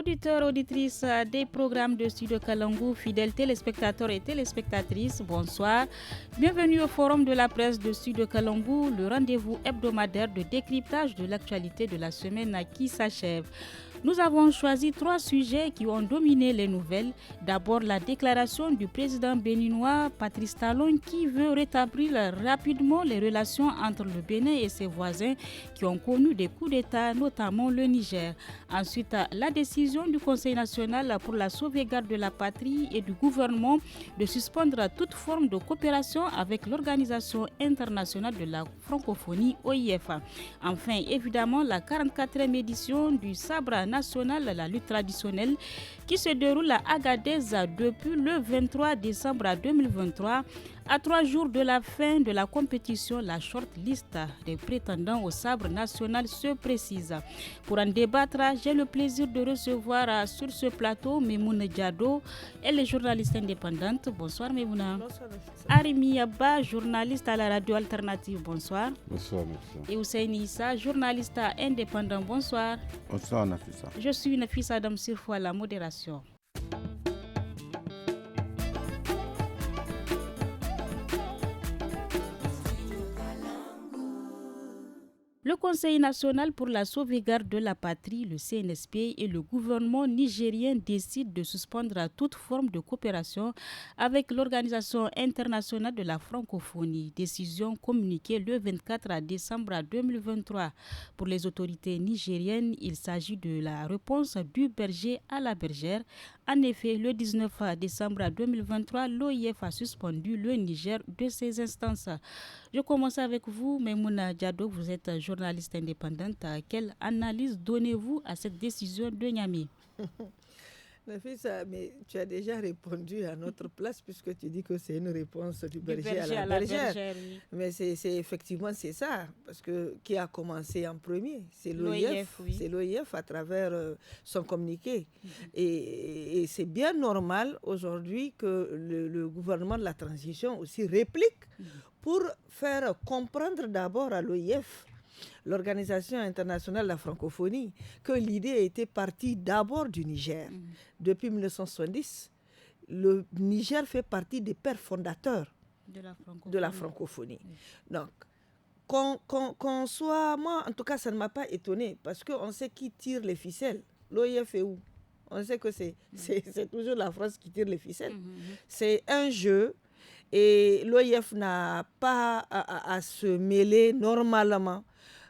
Auditeurs, auditrices des programmes de Studio Kalangu, fidèles téléspectateurs et téléspectatrices, bonsoir. Bienvenue au Forum de la presse de Studio Kalangu, le rendez-vous hebdomadaire de décryptage de l'actualité de la semaine qui s'achève. Nous avons choisi 3 sujets qui ont dominé les nouvelles. D'abord, la déclaration du président béninois Patrice Talon qui veut rétablir rapidement les relations entre le Bénin et ses voisins qui ont connu des coups d'État, notamment le Niger. Ensuite, la décision du Conseil national pour la sauvegarde de la patrie et du gouvernement de suspendre toute forme de coopération avec l'Organisation internationale de la francophonie, OIF. Enfin, évidemment, la 44e édition du Sabre national, la lutte traditionnelle, qui se déroule à Agadez depuis le 23 décembre 2023. À 3 jours de la fin de la compétition, la shortlist des prétendants au sabre national se précise. Pour en débattre, j'ai le plaisir de recevoir sur ce plateau Memouna Diado, elle est journaliste indépendante. Bonsoir Memouna. Bonsoir Nafisa. Arimi Abba, journaliste à la radio alternative. Bonsoir. Bonsoir Nafisa. Et Hussein Issa, journaliste indépendant. Bonsoir. Bonsoir Nafisa. Je suis Nafisa Adam Sirfou à la modération. Le Conseil national pour la sauvegarde de la patrie, le CNSP, et le gouvernement nigérien décident de suspendre toute forme de coopération avec l'Organisation internationale de la francophonie. Décision communiquée le 24 décembre 2023. Pour les autorités nigériennes, il s'agit de la réponse du berger à la bergère. En effet, le 19 décembre 2023, l'OIF a suspendu le Niger de ses instances. Je commence avec vous, Memouna Diado, vous êtes journaliste indépendante. Quelle analyse donnez-vous à cette décision de Niamey? Nafisa, mais tu as déjà répondu à notre place puisque tu dis que c'est une réponse du berger à la bergère. Oui. Mais c'est effectivement c'est ça, parce que qui a commencé en premier, c'est l'OIF, oui. c'est l'OIF à travers son communiqué. Et c'est bien normal aujourd'hui que le gouvernement de la transition aussi réplique pour faire comprendre d'abord à l'OIF, l'Organisation internationale de la francophonie, que l'idée était partie d'abord du Niger. Depuis 1970, le Niger fait partie des pères fondateurs de la francophonie. Donc, qu'on soit... Moi, en tout cas, ça ne m'a pas étonné, parce qu'on sait qui tire les ficelles. L'OIF est où? On sait que c'est toujours la France qui tire les ficelles. C'est un jeu, et l'OIF n'a pas à se mêler normalement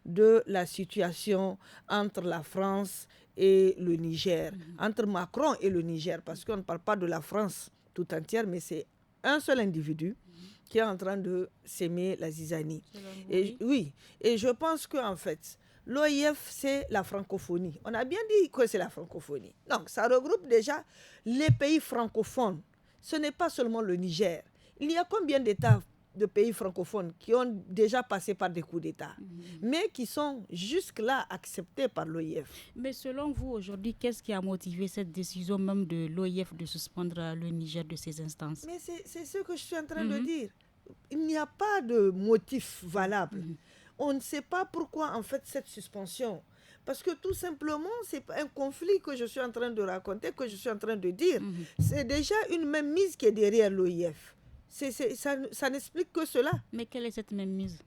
de la situation entre la France et le Niger, entre Macron et le Niger, parce qu'on ne parle pas de la France tout entière, mais c'est un seul individu qui est en train de s'aimer la zizanie. Et, oui, et je pense qu'en fait, l'OIF, c'est la francophonie. On a bien dit que c'est la francophonie. Donc, ça regroupe déjà les pays francophones. Ce n'est pas seulement le Niger. Il y a combien d'États de pays francophones qui ont déjà passé par des coups d'État, mais qui sont jusque-là acceptés par l'OIF. Mais selon vous, aujourd'hui, qu'est-ce qui a motivé cette décision même de l'OIF de suspendre le Niger de ses instances? Mais c'est ce que je suis en train de dire. Il n'y a pas de motif valable. On ne sait pas pourquoi, en fait, cette suspension. Parce que tout simplement, c'est un conflit que je suis en train de raconter, que je suis en train de dire. C'est déjà une même mise qui est derrière l'OIF. Ça n'explique que cela. Mais quelle est cette même mise?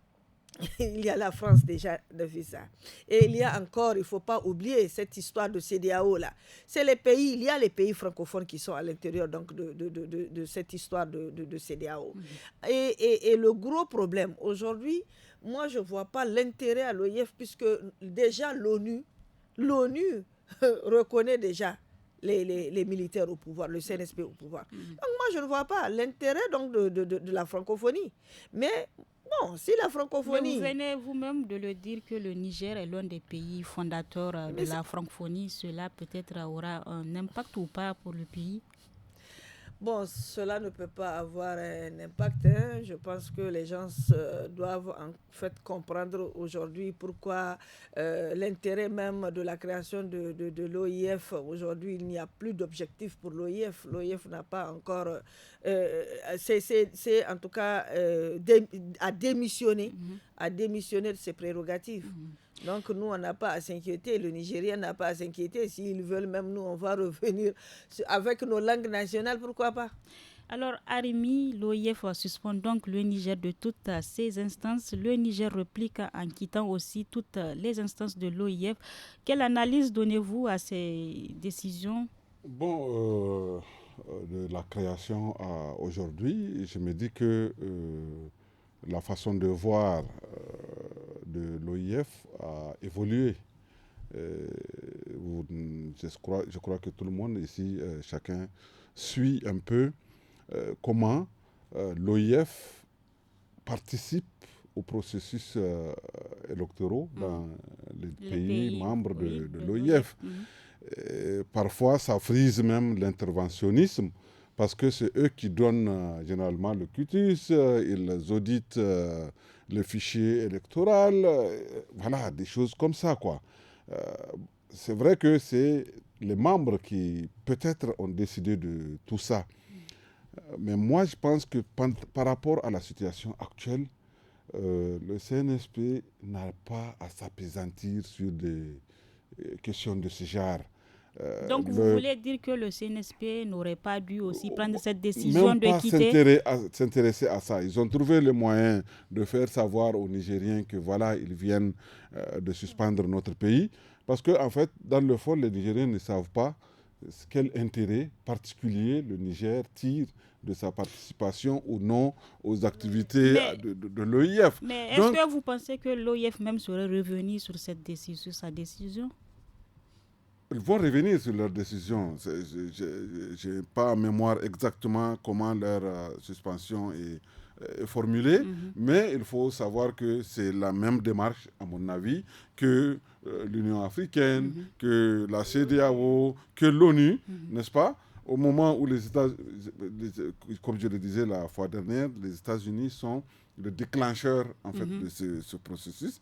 Il y a la France déjà de visa. Et il y a encore, il ne faut pas oublier cette histoire de CEDEAO là. C'est les pays, il y a les pays francophones qui sont à l'intérieur donc de cette histoire de CEDEAO. Et le gros problème aujourd'hui, moi je ne vois pas l'intérêt à l'OIF puisque déjà l'ONU reconnaît déjà les militaires au pouvoir, le CNSP au pouvoir. Donc moi, je ne vois pas l'intérêt donc, de la francophonie. Mais bon, si la francophonie... Mais vous venez vous-même de le dire que le Niger est l'un des pays fondateurs de la francophonie. Cela peut-être aura un impact ou pas pour le pays? Bon, cela ne peut pas avoir un impact, hein. Je pense que les gens doivent en fait comprendre aujourd'hui pourquoi l'intérêt même de la création de l'OIF. Aujourd'hui, il n'y a plus d'objectif pour l'OIF. L'OIF n'a pas encore... c'est en tout cas à démissionner, à démissionner de ses prérogatives. Donc nous, on n'a pas à s'inquiéter, le Nigérien n'a pas à s'inquiéter. S'ils veulent même, nous, on va revenir avec nos langues nationales, pourquoi pas? Alors, Arimi, l'OIF suspend donc le Niger de toutes ces instances. Le Niger réplique en quittant aussi toutes les instances de l'OIF. Quelle analyse donnez-vous à ces décisions? Bon, de la création à aujourd'hui, je me dis que la façon de voir de l'OIF a évolué. Je crois que tout le monde ici, chacun suit un peu comment l'OIF participe au processus électoraux dans les pays membres de l'OIF. Parfois, ça frise même l'interventionnisme parce que c'est eux qui donnent généralement le cutus, ils auditent le fichier électoral, voilà, des choses comme ça, quoi. C'est vrai que c'est les membres qui peut-être ont décidé de tout ça. Mais moi, je pense que par rapport à la situation actuelle, le CNSP n'a pas à s'appesantir sur des questions de ce genre. Donc, vous voulez dire que le CNSP n'aurait pas dû aussi prendre cette décision de quitter? Même pas s'intéresser à ça. Ils ont trouvé le moyen de faire savoir aux Nigériens que voilà, ils viennent de suspendre notre pays. Parce qu'en fait, dans le fond, les Nigériens ne savent pas quel intérêt particulier le Niger tire de sa participation ou non aux activités de l'OIF. Mais est-ce que vous pensez que l'OIF même serait revenu sur sa décision? Ils vont revenir sur leur décision. Je n'ai pas en mémoire exactement comment leur suspension est formulée, mais il faut savoir que c'est la même démarche, à mon avis, que l'Union africaine, que la CEDEAO, que l'ONU, n'est-ce pas? Au moment où les États, comme je le disais la fois dernière, les États-Unis sont le déclencheur en fait, de ce processus.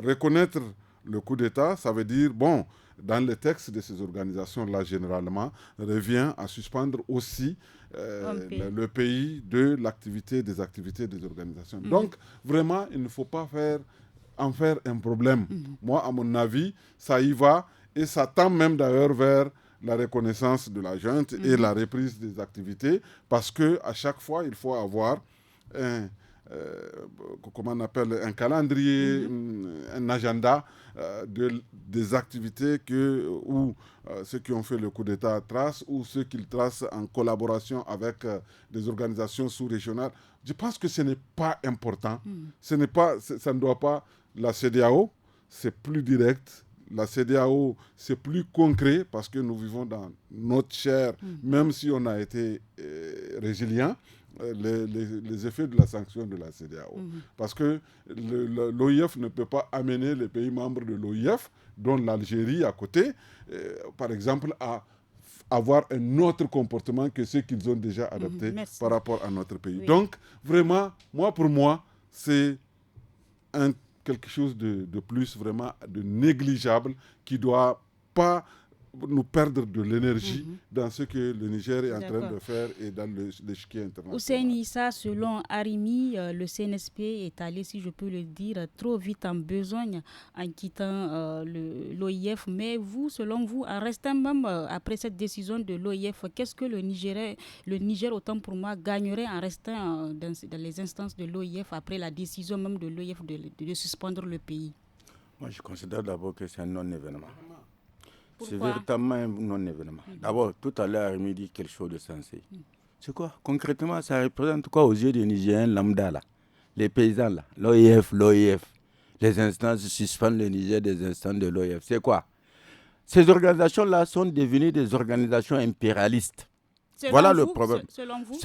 Reconnaître le coup d'État, ça veut dire, bon, dans les textes de ces organisations-là, généralement, revient à suspendre aussi le pays de l'activité, des activités des organisations. Donc, vraiment, il ne faut pas en faire un problème. Moi, à mon avis, ça y va et ça tend même d'ailleurs vers la reconnaissance de la junte et la reprise des activités parce qu'à chaque fois, il faut avoir comment on appelle, un calendrier, un agenda des activités où ceux qui ont fait le coup d'État tracent ou ceux qu'ils tracent en collaboration avec des organisations sous-régionales. Je pense que ce n'est pas important. Ça ne doit pas... La CEDEAO, c'est plus direct. La CEDEAO, c'est plus concret parce que nous vivons dans notre chair, même si on a été résilient. Les effets de la sanction de la CEDEAO. Parce que l'OIF ne peut pas amener les pays membres de l'OIF, dont l'Algérie à côté, par exemple, à avoir un autre comportement que ceux qu'ils ont déjà adopté par rapport à notre pays. Oui. Donc, vraiment, pour moi, c'est quelque chose de plus, vraiment, de négligeable qui ne doit pas nous perdre de l'énergie dans ce que le Niger est en train de faire et dans l'échiquier international. Hussein Issa, selon Arimi, le CNSP est allé, si je peux le dire, trop vite en besogne en quittant l'OIF. Mais vous, selon vous, en restant même après cette décision de l'OIF, qu'est-ce que le Niger, autant pour moi, gagnerait en restant dans les instances de l'OIF après la décision même de l'OIF de suspendre le pays? Moi, je considère d'abord que c'est un non-événement. Pourquoi? C'est véritablement un non-événement. D'abord, tout à l'heure, il me dit quelque chose de sensé. C'est quoi? Concrètement, ça représente quoi aux yeux des Nigériens lambda, là, les paysans, là, l'OIF, les instances suspendent le Niger des instances de l'OIF. C'est quoi? Ces organisations-là sont devenues des organisations impérialistes. Voilà le problème. Selon vous?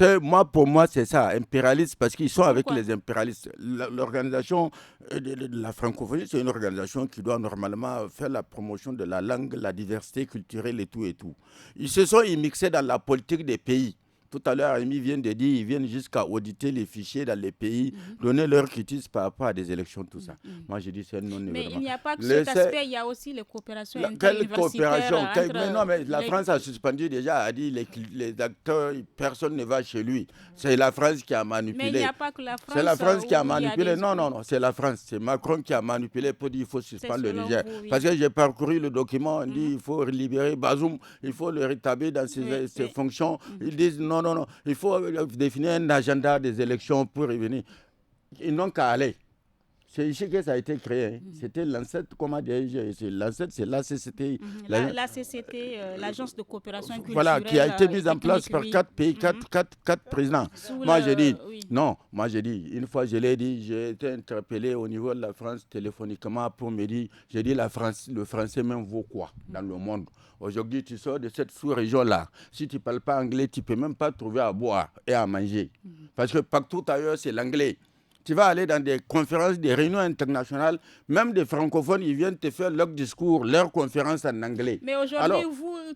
Pour moi, c'est ça, impérialiste, parce qu'ils sont avec les impérialistes. L'organisation de la francophonie, c'est une organisation qui doit normalement faire la promotion de la langue, la diversité culturelle et tout et tout. Ils se sont immixés dans la politique des pays. Tout à l'heure, Rémi vient de dire, ils viennent jusqu'à auditer les fichiers dans les pays, donner leur critique par rapport à des élections, tout ça. Moi, je dis c'est non évidemment. Mais il n'y a pas que cet aspect, il y a aussi les coopérations quelle coopération entre non, mais la France a suspendu déjà, a dit les acteurs, personne ne va chez lui. C'est la France qui a manipulé. Mais il n'y a pas que la France. C'est la France qui a manipulé. Non, c'est la France. C'est Macron qui a manipulé pour dire qu'il faut suspendre le Niger. Parce que j'ai parcouru le document, on dit qu'il faut libérer Bazoum, il faut le rétablir dans ses fonctions. Ils disent non, il faut définir un agenda des élections pour revenir. Ils n'ont qu'à aller. C'est ici que ça a été créé. C'était l'ancêtre, comment dire, l'ancêtre, c'est l'ACCT. L'ACCT, l'Agence de coopération culturelle. Voilà, qui a été mise en place par 4 pays, 4 présidents. Moi, j'ai dit, une fois, je l'ai dit, j'ai été interpellé au niveau de la France téléphoniquement pour me dire, j'ai dit, le français même vaut quoi dans le monde? Aujourd'hui, tu sors de cette sous-région-là. Si tu ne parles pas anglais, tu ne peux même pas trouver à boire et à manger. Parce que partout ailleurs, c'est l'anglais. Tu vas aller dans des conférences, des réunions internationales, même des francophones, ils viennent te faire leur discours, leur conférence en anglais. Mais aujourd'hui,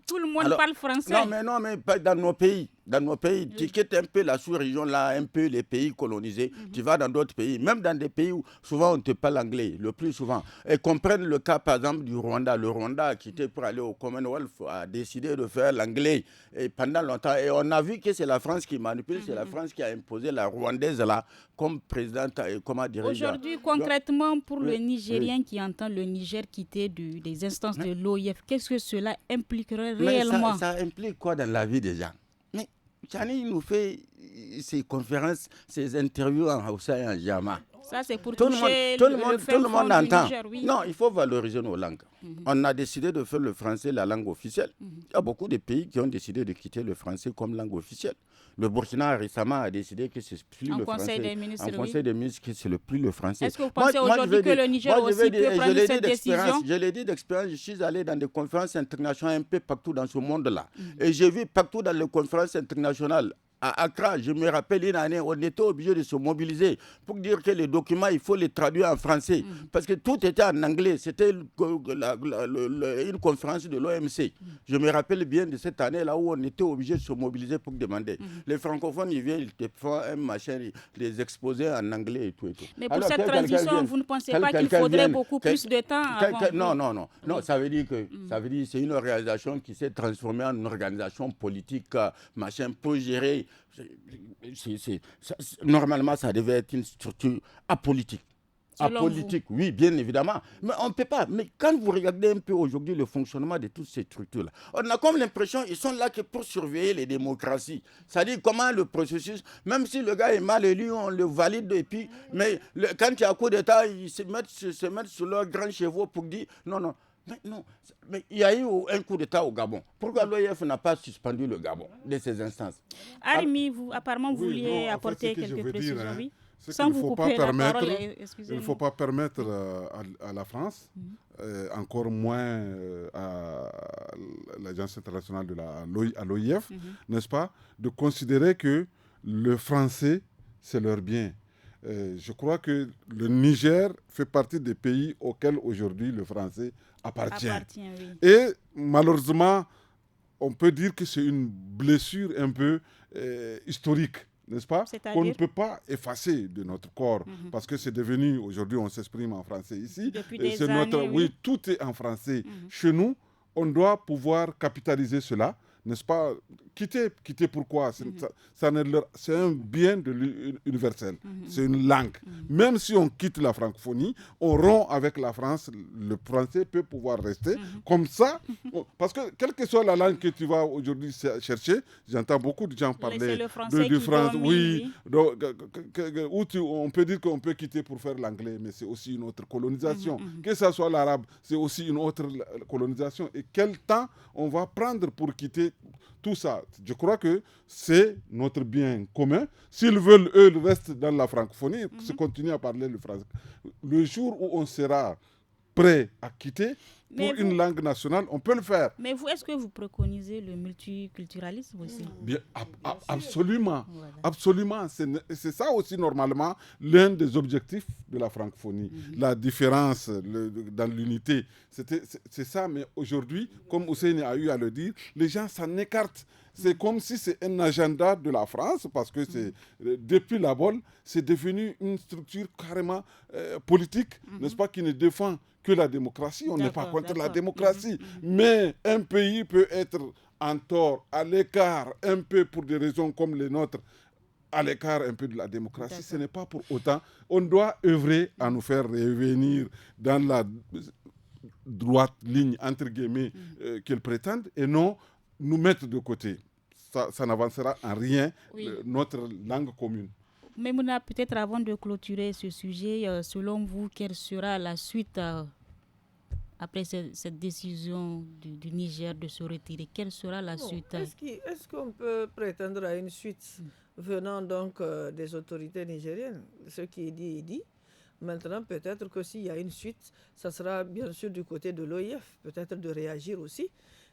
tout le monde parle français. Non, mais pas dans nos pays. Dans nos pays, tu quittes un peu la sous-région là, un peu les pays colonisés, tu vas dans d'autres pays, même dans des pays où souvent on te parle anglais, le plus souvent. Et comprennent le cas par exemple du Rwanda. Le Rwanda a quitté pour aller au Commonwealth, a décidé de faire l'anglais et pendant longtemps. Et on a vu que c'est la France qui manipule, c'est la France qui a imposé la Rwandaise là comme présidente et comme dirigeante. Aujourd'hui, concrètement, pour le Nigérien qui entend le Niger quitter des instances de l'OIF, qu'est-ce que cela impliquerait réellement? Ça implique quoi dans la vie des gens? Chani nous fait ses conférences, ses interviews en Hausa et en Jama. Ça, c'est pour tout toucher le monde entend. Niger, oui. Non, il faut valoriser nos langues. On a décidé de faire le français la langue officielle. Il y a beaucoup de pays qui ont décidé de quitter le français comme langue officielle. Le Burkina récemment a décidé que c'est plus le français. En Conseil des ministres, que c'est plus le français. Est-ce que vous pensez aujourd'hui que le Niger aussi peut prendre cette décision? Je l'ai dit d'expérience, je suis allé dans des conférences internationales un peu partout dans ce monde-là. Et j'ai vu partout dans les conférences internationales, à Accra, je me rappelle une année, on était obligé de se mobiliser pour dire que les documents, il faut les traduire en français. Parce que tout était en anglais. C'était une conférence de l'OMC. Je me rappelle bien de cette année-là où on était obligé de se mobiliser pour demander. Les francophones, ils viennent, ils te font un machin, les exposer en anglais et tout. Et tout. Mais pour cette transition, vous ne pensez pas qu'il faudrait beaucoup plus de temps avant? Non, ça veut dire que c'est une organisation qui s'est transformée en une organisation politique, machin, pour gérer. Normalement, ça devait être une structure apolitique. Apolitique, oui, bien évidemment. Mais on ne peut pas. Mais quand vous regardez un peu aujourd'hui le fonctionnement de toutes ces structures-là, on a comme l'impression qu'ils sont là que pour surveiller les démocraties. C'est-à-dire comment le processus, même si le gars est mal élu, on le valide. Et puis, mais quand il y a un coup d'État, ils se mettent sur leurs grands chevaux pour dire non. Mais il y a eu un coup d'État au Gabon. Pourquoi l'OIF n'a pas suspendu le Gabon de ces instances? Arimi, vous apparemment vouliez apporter quelques précisions, oui. Sans vous couper la parole, il ne faut pas permettre à la France, encore moins à l'Agence internationale à l'OIF, n'est-ce pas, de considérer que le français, c'est leur bien. Je crois que le Niger fait partie des pays auxquels aujourd'hui le français appartient. Oui. Et malheureusement, on peut dire que c'est une blessure un peu historique, n'est-ce pas? Qu'on ne peut pas effacer de notre corps, parce que c'est devenu, aujourd'hui on s'exprime en français ici. Depuis des années, oui, tout est en français. Chez nous, on doit pouvoir capitaliser cela, n'est-ce pas? Quitter pourquoi? C'est un bien de universel, c'est une langue. Même si on quitte la francophonie, on rompt avec la France, le français peut pouvoir rester. Comme ça, parce que quelle que soit la langue que tu vas aujourd'hui chercher, j'entends beaucoup de gens parler du français. Oui, donc, on peut dire qu'on peut quitter pour faire l'anglais, mais c'est aussi une autre colonisation. Que ce soit l'arabe, c'est aussi une autre colonisation. Et quel temps on va prendre pour quitter tout ça? Je crois que c'est notre bien commun. S'ils veulent, eux, rester dans la francophonie, se continuer à parler le français. Le jour où on sera prêt à quitter pour une langue nationale, on peut le faire. Mais vous, est-ce que vous préconisez le multiculturalisme aussi? Bien, absolument. Voilà. Absolument. C'est ça aussi, normalement, l'un des objectifs de la francophonie. La différence dans l'unité. C'est ça, mais aujourd'hui, comme Hussein a eu à le dire, les gens s'en écartent. C'est comme si c'est un agenda de la France, parce que c'est depuis la BOL, c'est devenu une structure carrément politique, n'est-ce pas, qui ne défend que la démocratie. On n'est pas contre la démocratie, mais un pays peut être en tort, à l'écart, un peu pour des raisons comme les nôtres, à l'écart un peu de la démocratie. Ce n'est pas pour autant. On doit œuvrer à nous faire revenir dans la droite ligne, entre guillemets, qu'ils prétendent, et non nous mettre de côté. Ça n'avancera en rien notre langue commune. Mais Mouna, peut-être avant de clôturer ce sujet, selon vous, quelle sera la suite après cette décision du Niger de se retirer? Quelle sera la suite? Est-ce qu'on peut prétendre à une suite venant donc des autorités nigériennes? Ce qui est dit est dit. Maintenant, peut-être que s'il y a une suite, ça sera bien sûr du côté de l'OIF, peut-être de réagir aussi.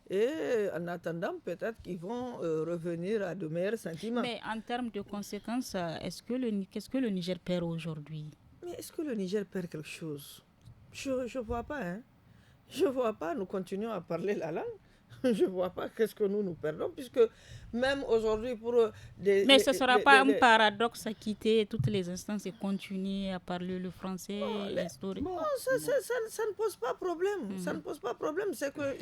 Et en attendant, peut-être qu'ils vont revenir à de meilleurs sentiments. Mais en termes de conséquences, qu'est-ce que le Niger perd aujourd'hui? Mais est-ce que le Niger perd quelque chose? Je ne vois pas, hein. Je ne vois pas, nous continuons à parler la langue. Je ne vois pas qu'est-ce que nous perdons, puisque même aujourd'hui pour Mais ce ne sera pas un paradoxe à quitter toutes les instances et continuer à parler le français historique. Non, ça ne pose pas problème. Ça ne pose pas problème. C'est que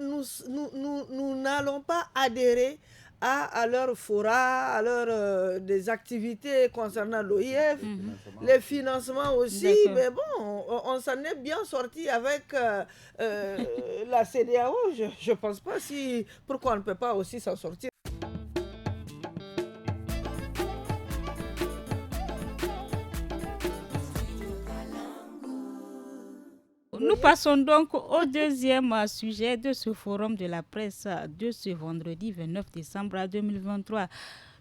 nous n'allons pas adhérer à leur fora, à leur des activités concernant l'OIF, les financements aussi. Mais bon, on s'en est bien sorti avec la CEDEAO. Je ne pense pas pourquoi on ne peut pas aussi s'en sortir. Nous passons donc au deuxième sujet de ce forum de la presse de ce vendredi 29 décembre 2023.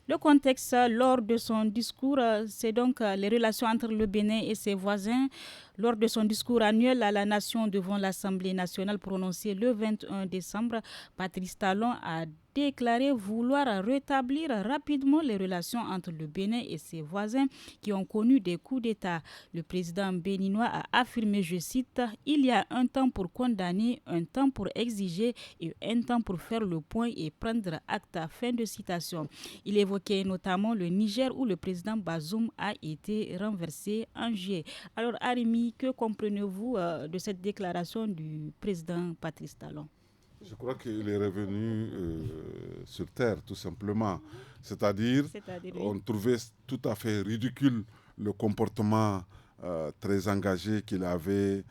Le contexte lors de son discours, c'est donc les relations entre le Bénin et ses voisins. Lors de son discours annuel à la nation devant l'Assemblée nationale prononcé le 21 décembre, Patrice Talon a déclaré vouloir rétablir rapidement les relations entre le Bénin et ses voisins qui ont connu des coups d'État. Le président béninois a affirmé, je cite, « Il y a un temps pour condamner, un temps pour exiger et un temps pour faire le point et prendre acte. » Fin de citation. Il évoquait notamment le Niger où le président Bazoum a été renversé en juillet. Alors Arimi, que comprenez-vous de cette déclaration du président Patrice Talon? Je crois qu'il est revenu sur terre, tout simplement. C'est-à-dire on trouvait tout à fait ridicule le comportement très engagé qu'il avait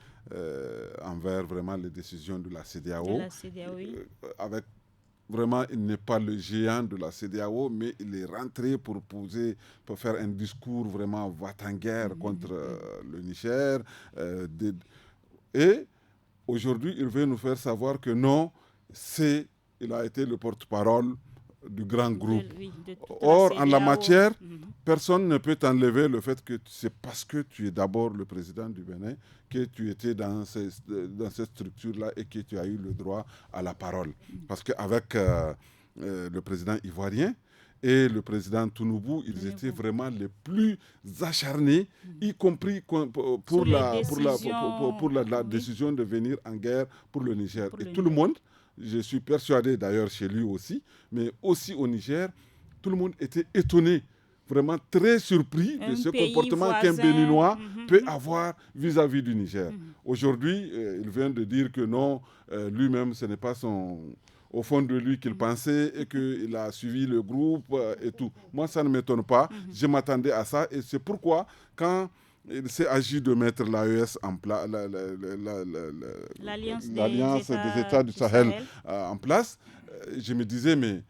envers vraiment les décisions de la CEDEAO. De la CEDEAO, oui. Avec vraiment, il n'est pas le géant de la CEDEAO, mais il est rentré pour faire un discours vraiment va-t-en-guerre contre le Niger. Et aujourd'hui, il veut nous faire savoir que non, il a été le porte-parole du grand groupe. Or, en la matière, personne ne peut enlever le fait que c'est parce que tu es d'abord le président du Bénin que tu étais dans cette structure-là et que tu as eu le droit à la parole. Parce qu'avec le président ivoirien et le président Tounoubou, ils étaient vraiment les plus acharnés, y compris pour la décision de venir en guerre pour le Niger. Et tout le monde, je suis persuadé d'ailleurs chez lui aussi, mais aussi au Niger, tout le monde était étonné, vraiment très surpris de ce comportement qu'un Béninois peut avoir vis-à-vis du Niger. Aujourd'hui, il vient de dire que non, lui-même, ce n'est pas au fond de lui qu'il pensait et qu'il a suivi le groupe et tout. Moi, ça ne m'étonne pas. Je m'attendais à ça et c'est pourquoi, quand il s'est agi de mettre l'AES en place, l'Alliance des États du Sahel en place, je me disais, mais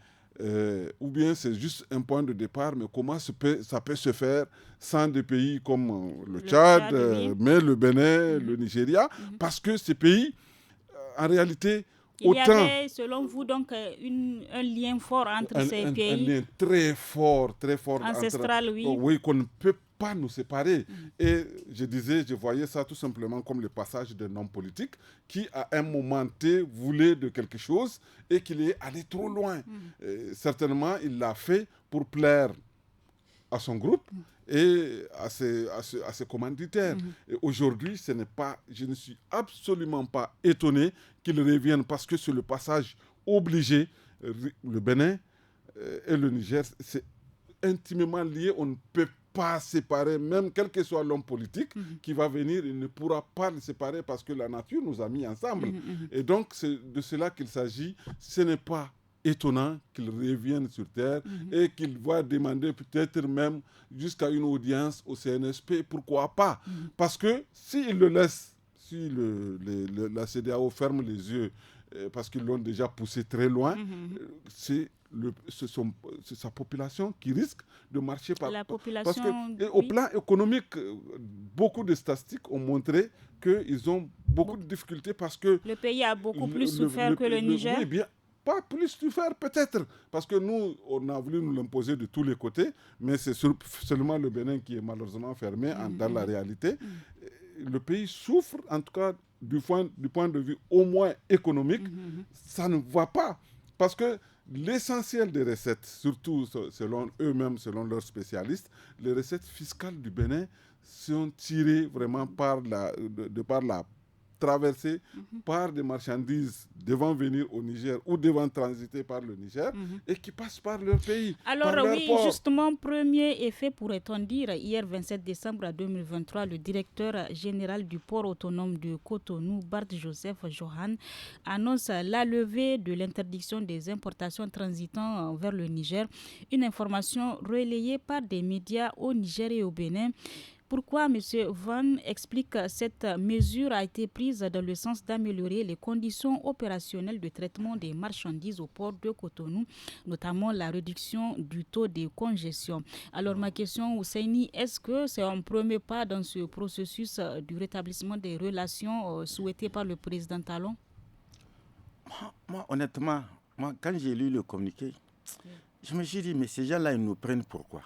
ou bien c'est juste un point de départ, mais comment ça peut se faire sans des pays comme le Tchad, mais le Bénin, le Nigeria, parce que ces pays, en réalité, il y avait, selon vous, donc, un lien fort entre ces pays. Un lien très fort. Ancestral, oui. Oui, qu'on ne peut pas nous séparer. Et je voyais ça tout simplement comme le passage d'un homme politique qui, à un moment T, voulait de quelque chose et qu'il est allé trop loin. Certainement, il l'a fait pour plaire à son groupe et à ses commanditaires. Et aujourd'hui, je ne suis absolument pas étonné qu'il revienne parce que c'est le passage obligé le Bénin et le Niger, c'est intimement lié. On ne peut pas séparer, même quel que soit l'homme politique qui va venir, il ne pourra pas le séparer parce que la nature nous a mis ensemble. Et donc, c'est de cela qu'il s'agit. Ce n'est pas étonnant qu'il revienne sur Terre et qu'il va demander peut-être même jusqu'à une audience au CNSP. Pourquoi pas? Parce que s'il le laisse, si la CEDEAO ferme les yeux parce qu'ils l'ont déjà poussé très loin, c'est sa population qui risque de marcher par... La population... Parce que, au plan économique, beaucoup de statistiques ont montré qu'ils ont beaucoup de difficultés parce que... Le pays a beaucoup plus souffert que le Niger. Oui, bien. Pas plus souffert peut-être, parce que nous, on a voulu nous l'imposer de tous les côtés, mais c'est seulement le Bénin qui est malheureusement fermé dans la réalité. Le pays souffre, en tout cas du point de vue au moins économique, ça ne va pas. Parce que l'essentiel des recettes, surtout selon eux-mêmes, selon leurs spécialistes, les recettes fiscales du Bénin sont tirées vraiment par la traversée par des marchandises devant venir au Niger ou devant transiter par le Niger et qui passent par leur pays. Alors par leur oui, port. justement, premier effet pourrait-on dire, hier 27 décembre 2023, le directeur général du port autonome de Cotonou, Bart Joseph Johan, annonce la levée de l'interdiction des importations transitant vers le Niger, une information relayée par des médias au Niger et au Bénin. Pourquoi M. Van explique que cette mesure a été prise dans le sens d'améliorer les conditions opérationnelles de traitement des marchandises au port de Cotonou, notamment la réduction du taux de congestion. Alors ma question, Ousseini, est-ce que c'est un premier pas dans ce processus du rétablissement des relations souhaité par le président Talon? Moi, honnêtement, quand j'ai lu le communiqué, je me suis dit, mais ces gens-là, ils nous prennent pourquoi?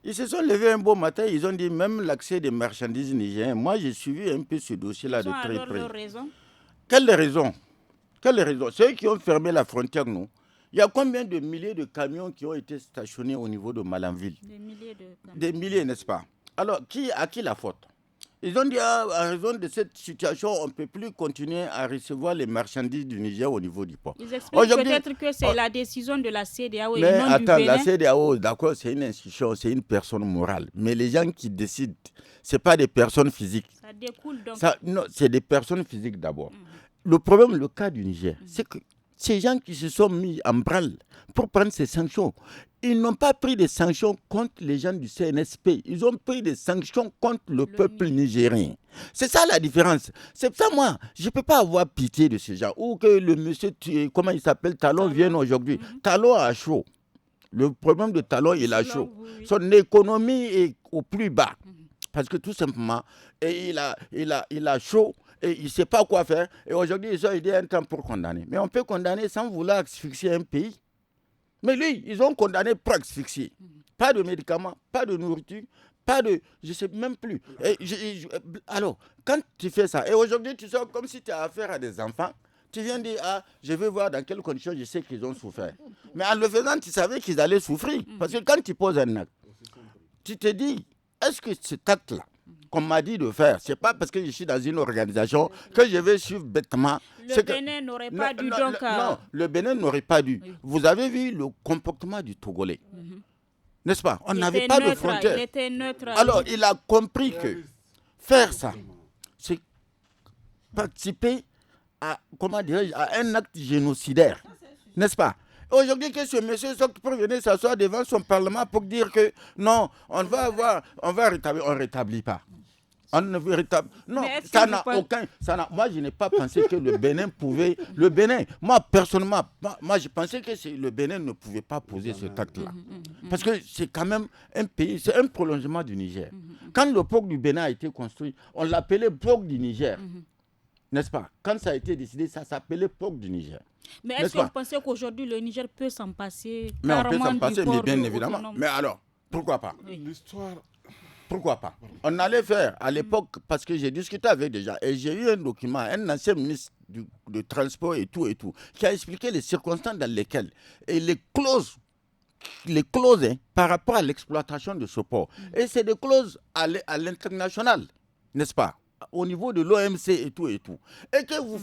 Ils se sont levés un beau matin, ils ont dit même l'accès des marchandises nigériennes. Moi, j'ai suivi un peu ce dossier-là de très près. Leurs raisons? Quelle raison? Ceux qui ont fermé la frontière, non? Il y a combien de milliers de camions qui ont été stationnés au niveau de Malanville? Des milliers de camions. Des milliers, n'est-ce pas? Alors, à qui la faute? Ils ont dit, à raison de cette situation, on ne peut plus continuer à recevoir les marchandises du Niger au niveau du port. Ils expliquent peut-être que c'est la décision de la CEDEAO et non du Bénin. Mais attends, la CEDEAO, d'accord, c'est une institution, c'est une personne morale. Mais les gens qui décident, ce n'est pas des personnes physiques. Ça découle donc. Non, c'est des personnes physiques d'abord. Le problème, le cas du Niger, c'est que ces gens qui se sont mis en branle pour prendre ces sanctions, ils n'ont pas pris des sanctions contre les gens du CNSP. Ils ont pris des sanctions contre le peuple nigérien. C'est ça la différence. C'est ça, moi, je ne peux pas avoir pitié de ces gens. Ou que le monsieur, comment il s'appelle, Talon, vienne aujourd'hui. Talon a chaud. Le problème de Talon, il a chaud. Son économie est au plus bas. Parce que tout simplement, et il a chaud. Et il ne sait pas quoi faire. Et aujourd'hui, ils ont aidé un temps pour condamner. Mais on peut condamner sans vouloir asphyxier un pays. Mais lui, ils ont condamné pour asphyxier. Pas de médicaments, pas de nourriture, pas de... Je ne sais même plus. Alors, quand tu fais ça, et aujourd'hui, tu sors comme si tu as affaire à des enfants, tu viens dire, je vais voir dans quelles conditions je sais qu'ils ont souffert. Mais en le faisant, tu savais qu'ils allaient souffrir. Parce que quand tu poses un acte, tu te dis, est-ce que cet acte-là, qu'on m'a dit de faire, c'est pas parce que je suis dans une organisation que je vais suivre bêtement. Le Bénin n'aurait pas dû donc... Non, le Bénin n'aurait pas dû. Oui. Vous avez vu le comportement du Togolais, n'est-ce pas? On n'avait pas de frontière. Il était neutre. Alors, il a compris que faire ça, c'est participer à, à un acte génocidaire, n'est-ce pas? Aujourd'hui, que ce monsieur soit pour venir s'asseoir devant son parlement pour dire que non, on va rétablir, on ne rétablit pas. On ne rétablit. Non, ça n'a aucun. Moi, je n'ai pas pensé que le Bénin pouvait. Le Bénin, moi, personnellement, je pensais que le Bénin ne pouvait pas poser ce acte-là. Parce que c'est quand même un pays, c'est un prolongement du Niger. Quand le port du Bénin a été construit, on l'appelait port du Niger. N'est-ce pas? Quand ça a été décidé, ça s'appelait port du Niger. Mais est-ce que vous pensez qu'aujourd'hui, le Niger peut s'en passer? Mais on peut s'en passer, mais bien évidemment. Mais alors, pourquoi pas? L'histoire... Pourquoi pas? On allait faire à l'époque, parce que j'ai discuté avec des gens, et j'ai eu un document, un ancien ministre du Transport et tout, qui a expliqué les circonstances dans lesquelles, et les clauses par rapport à l'exploitation de ce port. Et c'est des clauses à l'international, n'est-ce pas? au niveau de l'OMC et tout, et que vous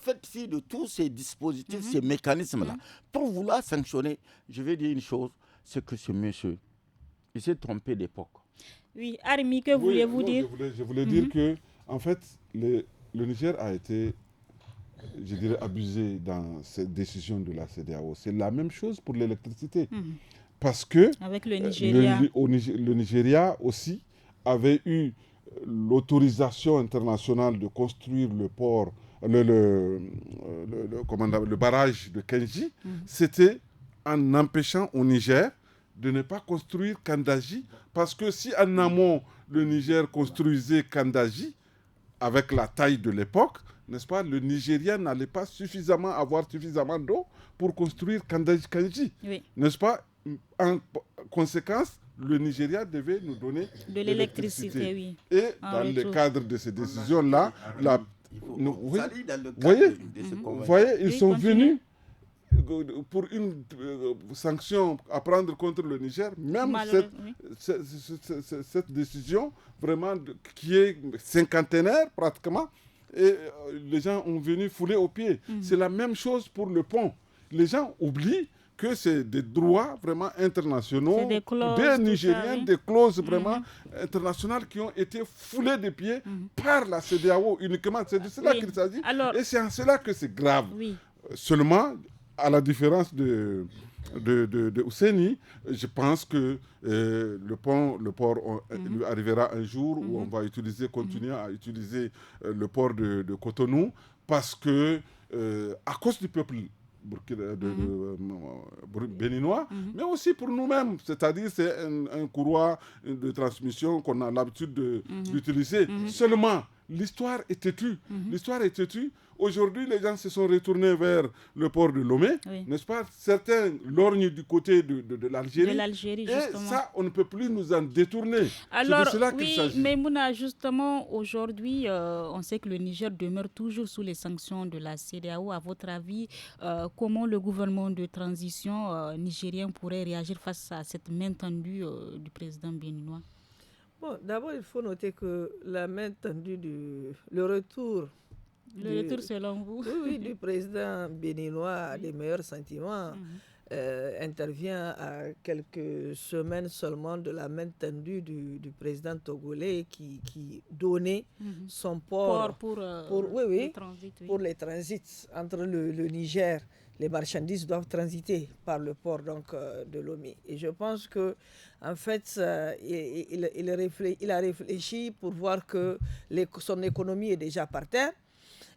faites fi de tous ces dispositifs, ces mécanismes-là, pour vouloir sanctionner, je vais dire une chose, c'est que ce monsieur, il s'est trompé d'époque. Oui, Armi, que vouliez-vous dire? Je voulais dire que, en fait, le Niger a été, je dirais, abusé dans cette décision de la CEDEAO. C'est la même chose pour l'électricité. Parce que avec le Nigeria. Le Nigeria aussi avait eu l'autorisation internationale de construire le port, le barrage de Kenji. C'était en empêchant au Niger de ne pas construire Kandaji, parce que si en amont le Niger construisait Kandaji avec la taille de l'époque, n'est-ce pas, le Nigeria n'allait pas avoir suffisamment d'eau pour construire Kandaji, n'est-ce pas? En conséquence, le Nigeria devait nous donner de l'électricité. Oui. Et dans le cadre de ces décisions-là, vous voyez, ils sont venus pour une sanction à prendre contre le Niger, même cette décision vraiment qui est cinquantenaire pratiquement, et les gens ont venu fouler aux pieds. C'est la même chose pour le pont. Les gens oublient que c'est des droits vraiment internationaux, des Nigériens, des clauses vraiment internationales qui ont été foulées des pieds par la CEDEAO uniquement. C'est de cela qu'il s'agit. Et c'est en cela que c'est grave. Seulement, à la différence de Ousseini, je pense que le port lui arrivera un jour où on va continuer à utiliser le port de Cotonou, parce que à cause du peuple béninois, mais aussi pour nous-mêmes, c'est-à-dire c'est un courroie de transmission qu'on a l'habitude d'utiliser. Seulement, l'histoire est têtue. L'histoire est têtue. Aujourd'hui, les gens se sont retournés vers le port de Lomé, n'est-ce pas? Certains lorgnent du côté de l'Algérie. Et ça, on ne peut plus nous en détourner. Alors, c'est de cela qu'il s'agit. Mais Mouna, justement, aujourd'hui, on sait que le Niger demeure toujours sous les sanctions de la CEDEAO. À votre avis, comment le gouvernement de transition nigérien pourrait réagir face à cette main tendue du président béninois? Bon, d'abord, il faut noter que la main tendue le retour selon vous? Oui, du président béninois a des meilleurs sentiments. Intervient à quelques semaines seulement de la main tendue du président togolais qui donnait son port pour les transits entre le Niger. Les marchandises doivent transiter par le port de Lomé. Et je pense que, en fait, il a réfléchi pour voir que son économie est déjà par terre.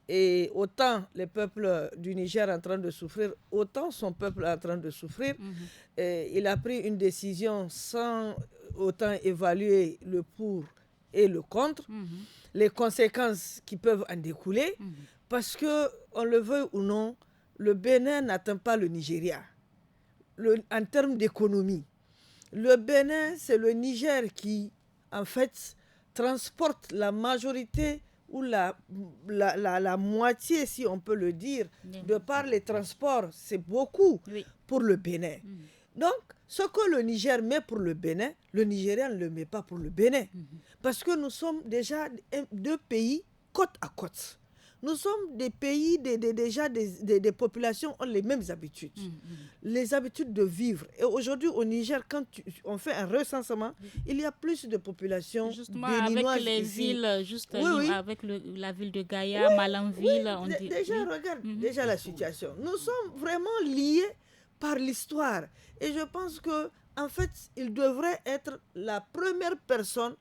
Et autant les peuples du Niger en train de souffrir, autant son peuple est en train de souffrir. Et il a pris une décision sans autant évaluer le pour et le contre, les conséquences qui peuvent en découler, parce que, on le veuille ou non, le Bénin n'atteint pas le Nigeria en termes d'économie. Le Bénin, c'est le Niger qui, en fait, transporte la majorité ou la moitié, si on peut le dire, de par les transports. C'est beaucoup pour le Bénin. Donc, ce que le Niger met pour le Bénin, le Nigérien ne le met pas pour le Bénin. Parce que nous sommes déjà deux pays côte à côte. Nous sommes des pays, des populations ont les mêmes habitudes, les habitudes de vivre. Et aujourd'hui, au Niger, quand on fait un recensement, il y a plus de populations béninoises avec les ici. villes, avec la ville de Gaïa, Malanville. Déjà, regarde déjà la situation. Nous sommes vraiment liés par l'histoire. Et je pense que, en fait, il devrait être la première personne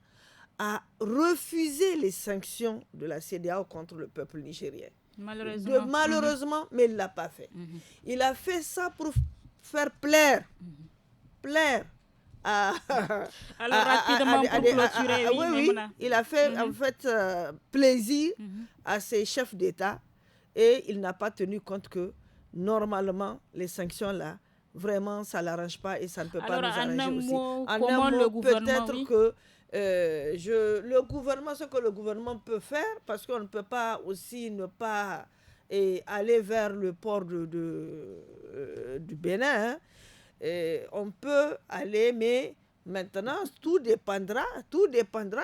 à refuser les sanctions de la CEDEAO contre le peuple nigérien. Malheureusement, mais il ne l'a pas fait. Il a fait ça pour faire plaire à... Alors, rapidement, pour clôturer, il a fait en fait plaisir à ses chefs d'État, et il n'a pas tenu compte que normalement, les sanctions là, vraiment, ça ne l'arrange pas et ça ne peut pas nous arranger aussi. En un mot, peut-être que le gouvernement, ce que le gouvernement peut faire, parce qu'on ne peut pas aussi ne pas aller vers le port du Bénin, on peut aller, mais Maintenant, tout dépendra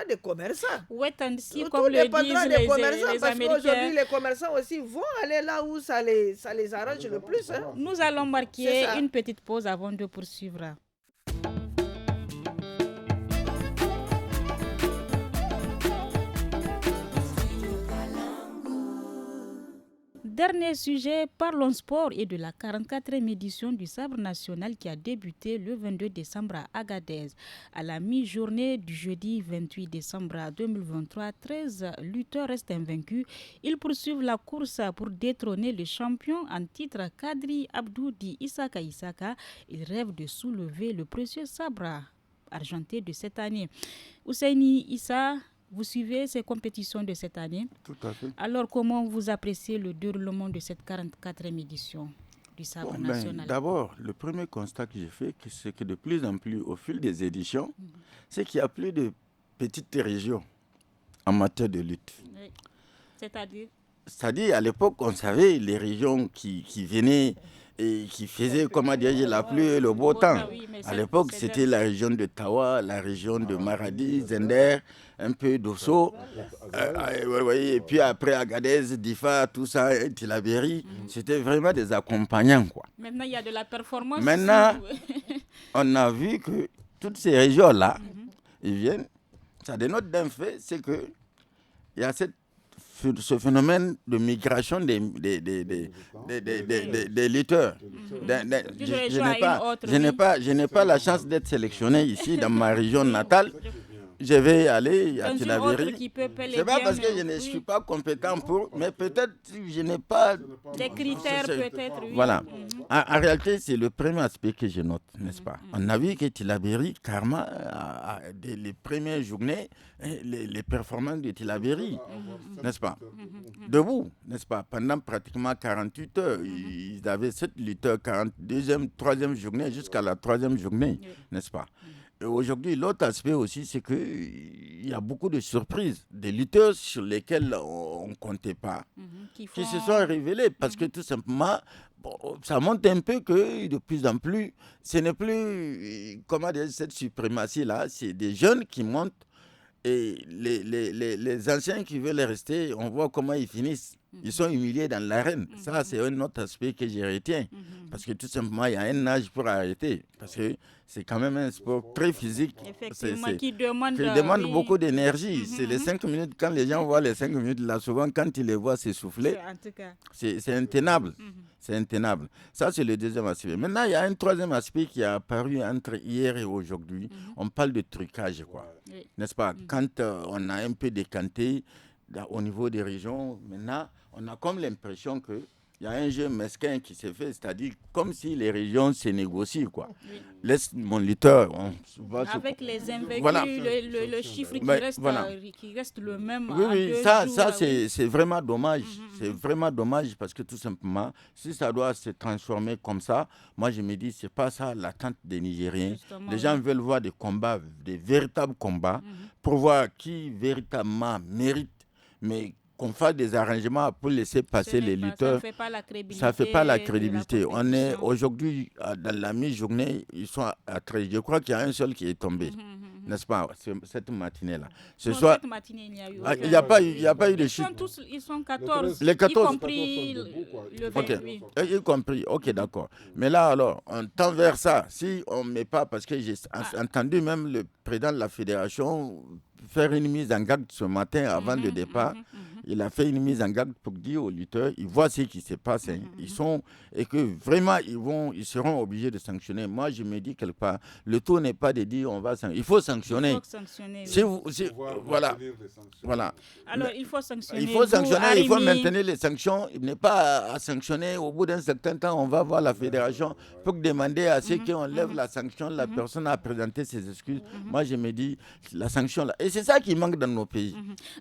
des commerçants. Oui, tandis Tout comme le dépendra disent des commerçants, les parce qu'aujourd'hui, Américains. les commerçants aussi vont aller là où ça les arrange le plus. Hein. Nous allons C'est marquer ça. une petite pause avant de poursuivre. Dernier sujet, parlons sport et de la 44e édition du Sabre national qui a débuté le 22 décembre à Agadez. À la mi-journée du jeudi 28 décembre 2023, 13 lutteurs restent invaincus. Ils poursuivent la course pour détrôner le champion en titre Kadri Abdou dit Isaka Isaka. Ils rêvent de soulever le précieux sabre argenté de cette année. Ousseini Issa, vous suivez ces compétitions de cette année. Tout à fait. Alors, comment vous appréciez le déroulement de cette 44e édition du Sabre national? D'abord, le premier constat que j'ai fait, c'est que de plus en plus, au fil des éditions, c'est qu'il n'y a plus de petites régions en matière de lutte. Oui. C'est-à-dire? C'est-à-dire, à l'époque, on savait les régions qui venaient et qui faisaient, comment dire, la pluie et le beau temps. Oui, À l'époque, c'était la région de Tawa, la région de Maradi, Zender, un peu d'Osso, et puis après Agadez, Difa, tout ça, Tilaberi. C'était vraiment des accompagnants, quoi. Maintenant, il y a de la performance. Maintenant, on a vu que toutes ces régions-là, ils viennent. Ça dénote d'un fait, c'est qu'il y a ce phénomène de migration des lutteurs. Je n'ai pas la chance d'être sélectionné ici dans ma région natale. Je vais aller à Tilaberi. C'est pas parce que je ne suis pas compétent pour, mais peut-être je n'ai pas des critères peut-être. Oui. Voilà. En réalité, c'est le premier aspect que je note, n'est-ce pas? On a vu que Tilaberi, carrément, les premières journées, les performances de Tilaberi, n'est-ce pas? Debout, n'est-ce pas? Pendant pratiquement 48 heures, ils avaient 7 lutteurs, 42e, 3e journée jusqu'à la 3e journée, n'est-ce pas? Et aujourd'hui, l'autre aspect aussi, c'est qu'il y a beaucoup de surprises, des lutteurs sur lesquels on ne comptait pas, qui se sont révélés parce que tout simplement, ça montre un peu que de plus en plus, ce n'est plus, comment dire, cette suprématie-là, c'est des jeunes qui montent et les anciens qui veulent rester, on voit comment ils finissent. Ils sont humiliés dans l'arène. Ça, c'est un autre aspect que je retiens. Parce que tout simplement, il y a un âge pour arrêter. Parce que c'est quand même un sport très physique. Effectivement, qui demande beaucoup d'énergie. C'est les 5 minutes. Quand les gens voient les 5 minutes, là, souvent, quand ils les voient s'essouffler, c'est intenable. C'est intenable. Ça, c'est le deuxième aspect. Maintenant, il y a un troisième aspect qui est apparu entre hier et aujourd'hui. On parle de trucage, quoi. N'est-ce pas? Quand on a un peu décanté au niveau des régions, maintenant, on a comme l'impression qu'il y a un jeu mesquin qui s'est fait, c'est-à-dire comme si les régions se négocient, quoi. Oui. Laisse mon lutteur. Avec les invaincus, voilà. le chiffre qui reste le même. Oui, ça c'est vraiment dommage. C'est vraiment dommage parce que tout simplement, si ça doit se transformer comme ça, moi je me dis, c'est pas ça l'attente des Nigériens. Justement, les gens veulent voir des combats, des véritables combats, pour voir qui véritablement mérite. Mais qu'on fasse des arrangements pour laisser passer les lutteurs, ça ne fait pas la crédibilité. On est aujourd'hui dans la mi-journée, ils sont à 13. Je crois qu'il y a un seul qui est tombé, n'est-ce pas, cette matinée-là. Cette matinée, il n'y a eu aucun. Il n'y a pas eu de chute. Ils sont 14, les 14. Y compris le 20. Okay. Y compris, ok, d'accord. Mais là, alors, on tend vers ça. Si on ne met pas, parce que j'ai entendu même le président de la fédération faire une mise en garde ce matin avant le départ. Il a fait une mise en garde pour dire aux lutteurs, ils voient ce qui se passe. Ils sont, et que vraiment, ils seront obligés de sanctionner. Moi, je me dis quelque part, le tout n'est pas de dire on va sanctionner. Il faut sanctionner. Voilà. Alors, il faut sanctionner. Il faut maintenir les sanctions. Il n'est pas à sanctionner. Au bout d'un certain temps, on va voir la fédération pour demander à ceux qui enlèvent la sanction. La personne a présenté ses excuses. Moi, je me dis, la sanction là. Et c'est ça qui manque dans nos pays.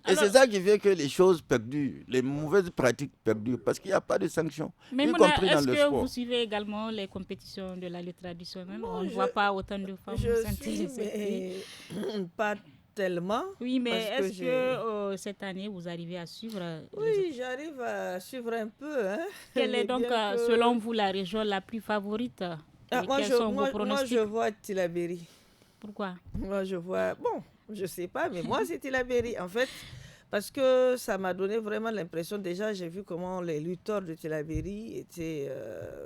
Et c'est ça qui fait que les choses perdues, les mauvaises pratiques perdues, parce qu'il n'y a pas de sanctions. Mais y compris dans le sport. Est-ce que vous suivez également les compétitions de la lutte traditionnelle? On ne voit pas autant de femmes s'intéresser. Pas tellement. Oui, mais est-ce que cette année, vous arrivez à suivre? Oui, j'arrive à suivre un peu. Quelle est donc, selon vous, la région la plus favorite? Moi, je vois Tilaberi. Pourquoi? Moi, je vois... Bon, je ne sais pas, mais moi, c'était la Berry. En fait, parce que ça m'a donné vraiment l'impression, déjà, j'ai vu comment les lutteurs de Tillabéri étaient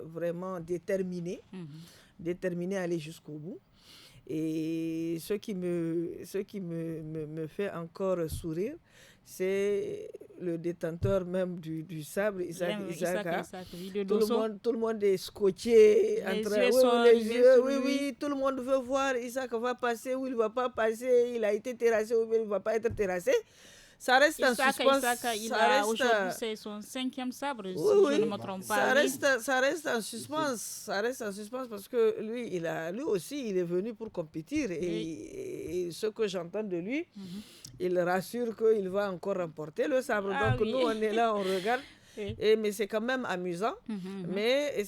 vraiment déterminés à aller jusqu'au bout. Et ce qui me fait encore sourire, c'est le détenteur même du sabre, Isaka. Tout le monde est scotché. Les yeux sont allumés sur lui. Oui, tout le monde veut voir Isaka va passer ou il ne va pas passer, il a été terrassé ou il ne va pas être terrassé. Ça reste en suspens. Aujourd'hui, son 5e sabre, si je ne me trompe pas. Ça reste en suspens parce que lui aussi, il est venu pour compétir. Et ce que j'entends de lui, il rassure qu'il va encore remporter le sabre. Donc nous, on est là, on regarde. Mais c'est quand même amusant. Mais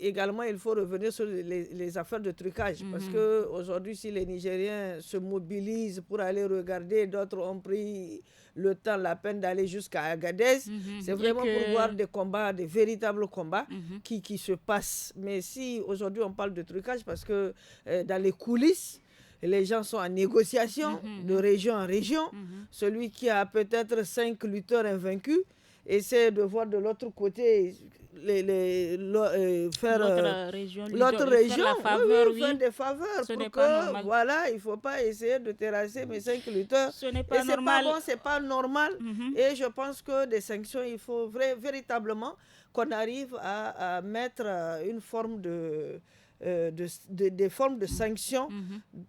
également, il faut revenir sur les affaires de trucage. Parce qu'aujourd'hui, si les Nigériens se mobilisent pour aller regarder, d'autres ont pris le temps, la peine d'aller jusqu'à Agadez. C'est vraiment pour voir des combats, des véritables combats qui se passent. Mais si aujourd'hui on parle de trucage, parce que dans les coulisses, les gens sont en négociation de région en région. Celui qui a peut-être 5 lutteurs invaincus essaie de voir de l'autre côté faire l'autre région, faire des faveurs pour que voilà, il ne faut pas essayer de terrasser mes 5 lutteurs. Ce n'est pas normal. C'est pas normal. Et je pense que des sanctions, il faut véritablement qu'on arrive à mettre une forme des formes de sanctions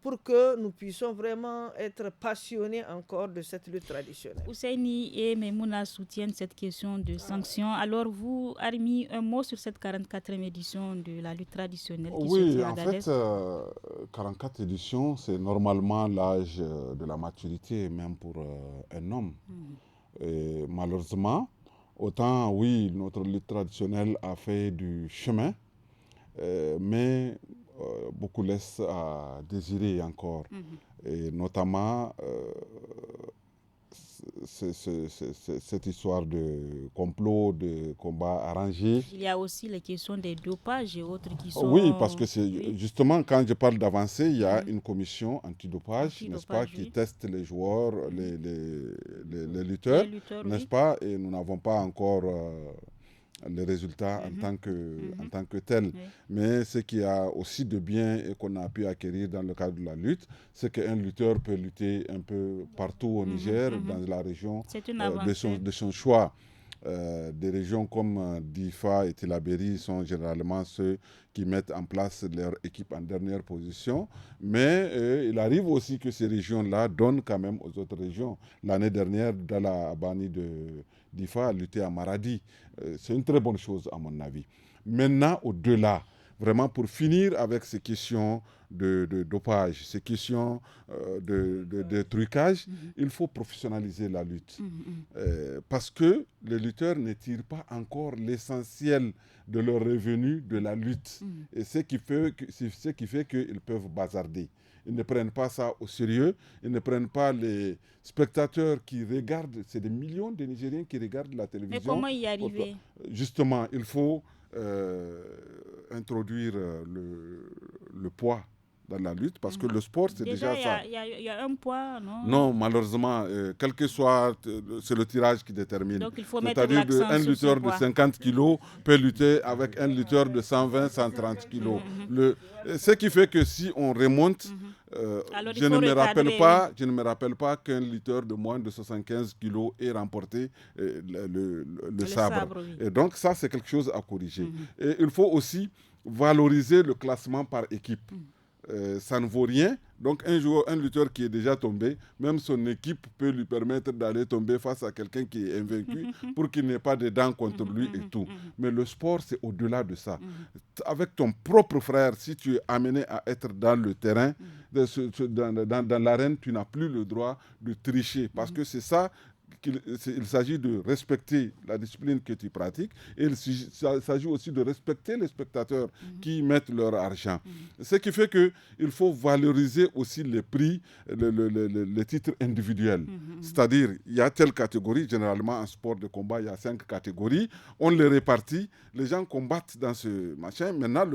pour que nous puissions vraiment être passionnés encore de cette lutte traditionnelle. Ousseini et Memouna soutiennent cette question de sanctions. Alors vous, Armi, un mot sur cette 44e édition de la lutte traditionnelle qui se tient à Agadez. En fait, 44 éditions, c'est normalement l'âge de la maturité, même pour un homme. Et malheureusement, autant oui, notre lutte traditionnelle a fait du chemin, mais beaucoup laissent à désirer encore. Et notamment cette histoire de complot, de combat arrangé. Il y a aussi les questions des dopages et autres qui sont... Oui, parce que c'est justement quand je parle d'avancée, il y a une commission antidopage, n'est-ce pas, qui teste les joueurs, les lutteurs, n'est-ce pas, et nous n'avons pas encore... les résultats en tant que tel. Mais ce qu'il y a aussi de bien et qu'on a pu acquérir dans le cadre de la lutte, c'est qu'un lutteur peut lutter un peu partout au Niger, dans la région de son choix. Des régions comme Difa et Tillabéri sont généralement ceux qui mettent en place leur équipe en dernière position. Mais il arrive aussi que ces régions-là donnent quand même aux autres régions. L'année dernière, Dala Abani de Difa a lutté à Maradi. C'est une très bonne chose à mon avis. Maintenant, au-delà, vraiment pour finir avec ces questions de dopage, ces questions de trucage, il faut professionnaliser la lutte. Parce que les lutteurs ne tirent pas encore l'essentiel de leurs revenus de la lutte. Et c'est ce qui fait qu'ils peuvent bazarder. Ils ne prennent pas ça au sérieux. Ils ne prennent pas les spectateurs qui regardent. C'est des millions de Nigériens qui regardent la télévision. Mais comment y arriver? Justement, il faut introduire le poids dans la lutte, parce que le sport, c'est déjà ça. Il y a un poids, non? Non, malheureusement, quel que soit, c'est le tirage qui détermine. Donc il faut mettre C'est-à-dire l'accent un lutteur de 50 kilos peut lutter avec un lutteur de 120, 130 kilos. Ce qui fait que si on remonte, je ne me rappelle pas qu'un lutteur de moins de 75 kilos ait remporté le sabre. Oui. Et donc ça, c'est quelque chose à corriger. Et il faut aussi valoriser le classement par équipe. Ça ne vaut rien. Donc un lutteur qui est déjà tombé, même son équipe peut lui permettre d'aller tomber face à quelqu'un qui est invaincu pour qu'il n'ait pas de dents contre lui et tout. Mais le sport, c'est au-delà de ça. Avec ton propre frère, si tu es amené à être dans le terrain, dans l'arène, tu n'as plus le droit de tricher. Parce que c'est ça il s'agit de respecter la discipline que tu pratiques et il s'agit aussi de respecter les spectateurs qui mettent leur argent. Ce qui fait qu'il faut valoriser aussi les prix, les titres individuels. C'est-à-dire, il y a telle catégorie, généralement en sport de combat, il y a 5 catégories, on les répartit, les gens combattent dans ce machin. Maintenant,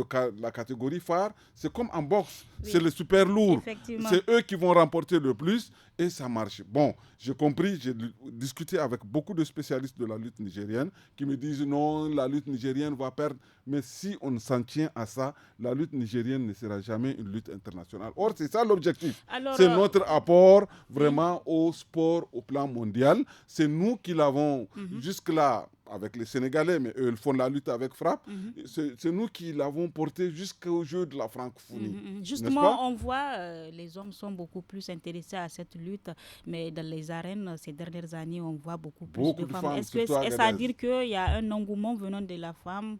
la catégorie phare, c'est comme en boxe, c'est le super lourd. C'est eux qui vont remporter le plus et ça marche. Bon, j'ai compris, j'ai discuté avec beaucoup de spécialistes de la lutte nigérienne qui me disent non, la lutte nigérienne va perdre. Mais si on s'en tient à ça, la lutte nigérienne ne sera jamais une lutte internationale. Or, c'est ça l'objectif. C'est notre apport vraiment au sport au plan mondial. C'est nous qui l'avons jusque-là avec les Sénégalais, mais eux, ils font la lutte avec frappe. C'est nous qui l'avons porté jusqu'au jeu de la francophonie. Justement, on voit les hommes sont beaucoup plus intéressés à cette lutte, mais dans les arènes, ces dernières années, on voit beaucoup plus de femmes. Est-ce à dire qu'il y a un engouement venant de la femme?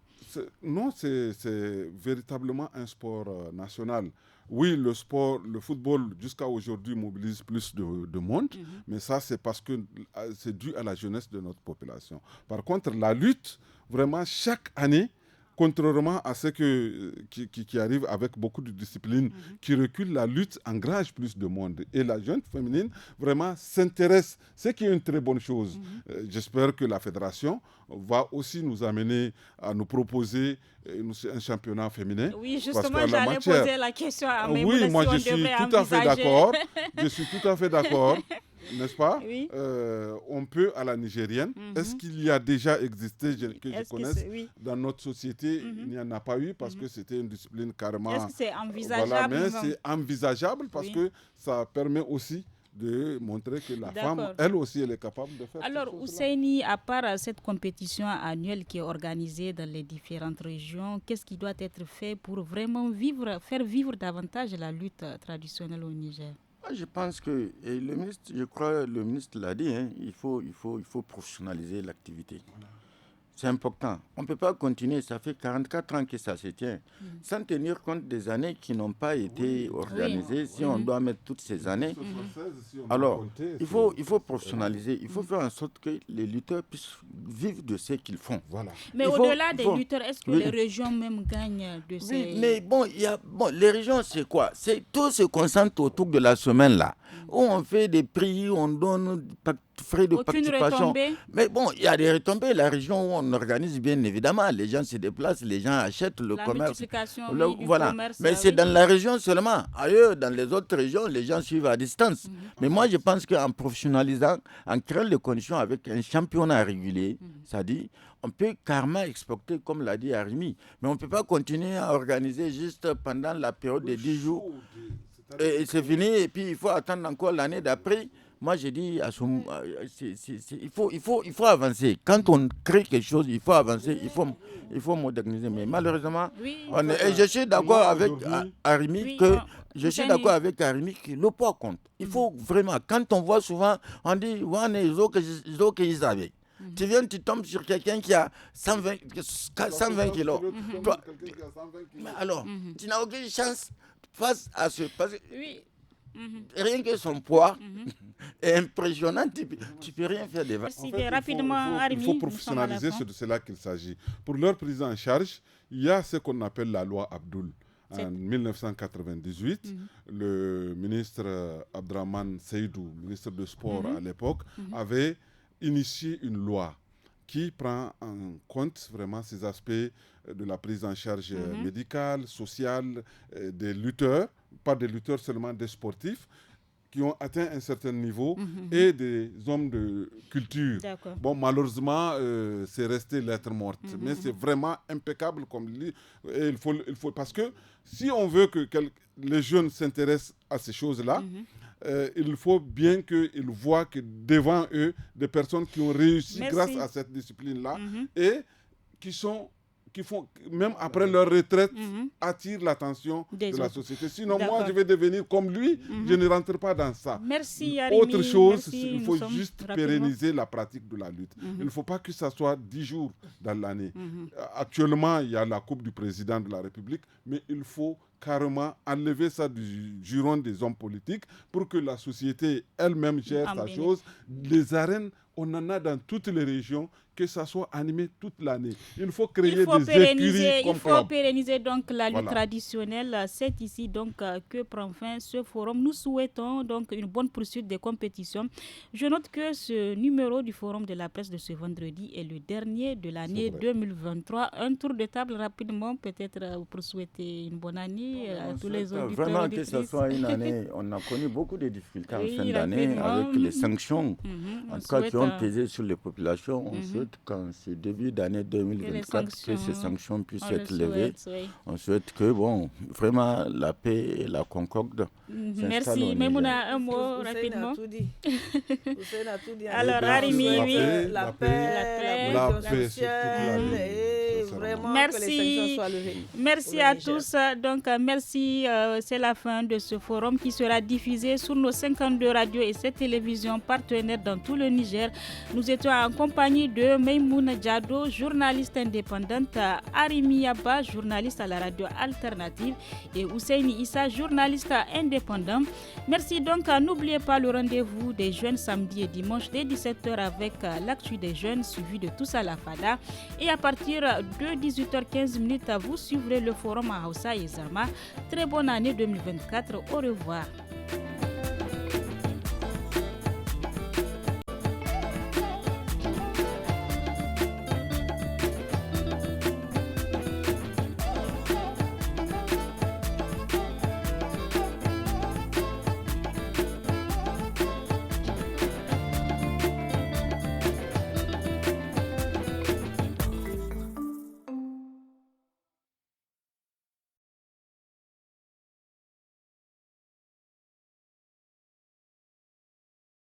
Non, c'est véritablement un sport national. Oui, le football, jusqu'à aujourd'hui, mobilise plus de monde, mais ça, c'est parce que c'est dû à la jeunesse de notre population. Par contre, la lutte, vraiment, chaque année, contrairement à ce qui arrive avec beaucoup de disciplines qui reculent, la lutte engrange plus de monde. Et la jeune féminine, vraiment, s'intéresse, ce qui est une très bonne chose. J'espère que la fédération va aussi nous amener à nous proposer un championnat féminin. Oui, justement, j'allais poser la question à Maïmouna. Oui, moi, je suis tout à fait d'accord. Je suis tout à fait d'accord. N'est-ce pas? Oui. On peut à la nigérienne. Est-ce qu'il y a déjà existé, que je connaisse, dans notre société? Il n'y en a pas eu parce que c'était une discipline carrément... Est-ce que c'est envisageable? Voilà, mais c'est envisageable parce que ça permet aussi de montrer que la femme, elle aussi, elle est capable de faire. Alors, Ousseini, à part cette compétition annuelle qui est organisée dans les différentes régions, qu'est-ce qui doit être fait pour vraiment faire vivre davantage la lutte traditionnelle au Niger? Je pense que le ministre, je crois, le ministre l'a dit, hein, il faut professionnaliser l'activité. Voilà. C'est important. On ne peut pas continuer, ça fait 44 ans que ça se tient, sans tenir compte des années qui n'ont pas été organisées. Si on doit mettre toutes ces années, alors il faut professionnaliser, il faut faire en sorte que les lutteurs puissent vivre de ce qu'ils font. Voilà. Mais au-delà des lutteurs, est-ce que les régions même gagnent de ces... Oui, mais les régions, c'est quoi? Tout se concentre autour de la semaine là, où on fait des prix, on donne frais de participation. Retombée. Mais bon, il y a des retombées. La région où on organise bien évidemment, les gens se déplacent, les gens achètent le commerce. Voilà. Commerce, mais c'est dans la région seulement. Ailleurs, dans les autres régions, les gens suivent à distance. Mais moi, je pense qu'en professionnalisant, en créant les conditions avec un championnat régulier, c'est-à-dire, on peut carrément exporter, comme l'a dit Arimi. Mais on ne peut pas continuer à organiser juste pendant la période de 10 jours. Et c'est fini, et puis il faut attendre encore l'année d'après. Moi, je dis, il faut avancer. Quand on crée quelque chose, il faut avancer, il faut moderniser. Mais malheureusement, et je suis d'accord avec Arimi que le poids compte. Il faut vraiment, quand on voit souvent, on dit, tu viens, tu tombes sur quelqu'un qui a 120 kilos. Mais alors, tu n'as aucune chance face à ce... Parce que rien que son poids est impressionnant, tu ne peux rien faire devant. Il faut professionnaliser, c'est de cela qu'il s'agit. Pour leur prise en charge, il y a ce qu'on appelle la loi Abdoul. En 1998, le ministre Abdraman Seydou, ministre de Sport à l'époque, avait initié une loi qui prend en compte vraiment ces aspects de la prise en charge médicale, sociale des lutteurs, pas des lutteurs seulement, des sportifs qui ont atteint un certain niveau et des hommes de culture. Bon, malheureusement, c'est resté lettre morte, mais c'est vraiment impeccable comme et il faut parce que si on veut que les jeunes s'intéressent à ces choses-là, il faut bien qu'ils voient que devant eux, des personnes qui ont réussi grâce à cette discipline-là et qui font, même après leur retraite, attirent l'attention de la société. Sinon, moi, je vais devenir comme lui, je ne rentre pas dans ça. Merci, Arimi. Autre chose, il faut juste pérenniser la pratique de la lutte. Il ne faut pas que ça soit 10 jours dans l'année. Actuellement, il y a la Coupe du Président de la République, mais il faut carrément enlever ça du giron des hommes politiques pour que la société elle-même gère sa chose. Les arènes on en a dans toutes les régions, que ça soit animé toute l'année. Il faut créer des écuries comme il faut pérenniser donc la lutte Voilà. traditionnelle. C'est ici donc que prend fin ce forum. Nous souhaitons donc une bonne poursuite des compétitions. Je note que ce numéro du forum de la presse de ce vendredi est le dernier de l'année 2023. Un tour de table rapidement, peut-être pour souhaiter une bonne année à tous les auditeurs. Vraiment que ce soit une année, on a connu beaucoup de difficultés en fin d'année avec les sanctions en tout cas qui ont pesé sur les populations. On souhaite qu'en ce début d'année 2024 que ces sanctions puissent être levées. On souhaite que vraiment la paix et la concorde s'installent au Niger. Maimouna, un mot rapidement. Hussein a tout dit. Alors Arimi, la paix, sociale et vraiment que les sanctions soient levées. Merci à tous. Donc merci, c'est la fin de ce forum qui sera diffusé sur nos 52 radios et 7 télévisions partenaires dans tout le Niger. Nous étions en compagnie de Maimouna Diado, journaliste indépendante, Arimi Yaba, journaliste à la radio alternative et Ousseini Issa, journaliste indépendant. Merci donc. N'oubliez pas le rendez-vous des jeunes samedi et dimanche dès 17h avec l'actu des jeunes suivi de tous à la FADA. Et à partir de 18h15, vous suivrez le forum à Hausa et Zarma. Très bonne année 2024. Au revoir.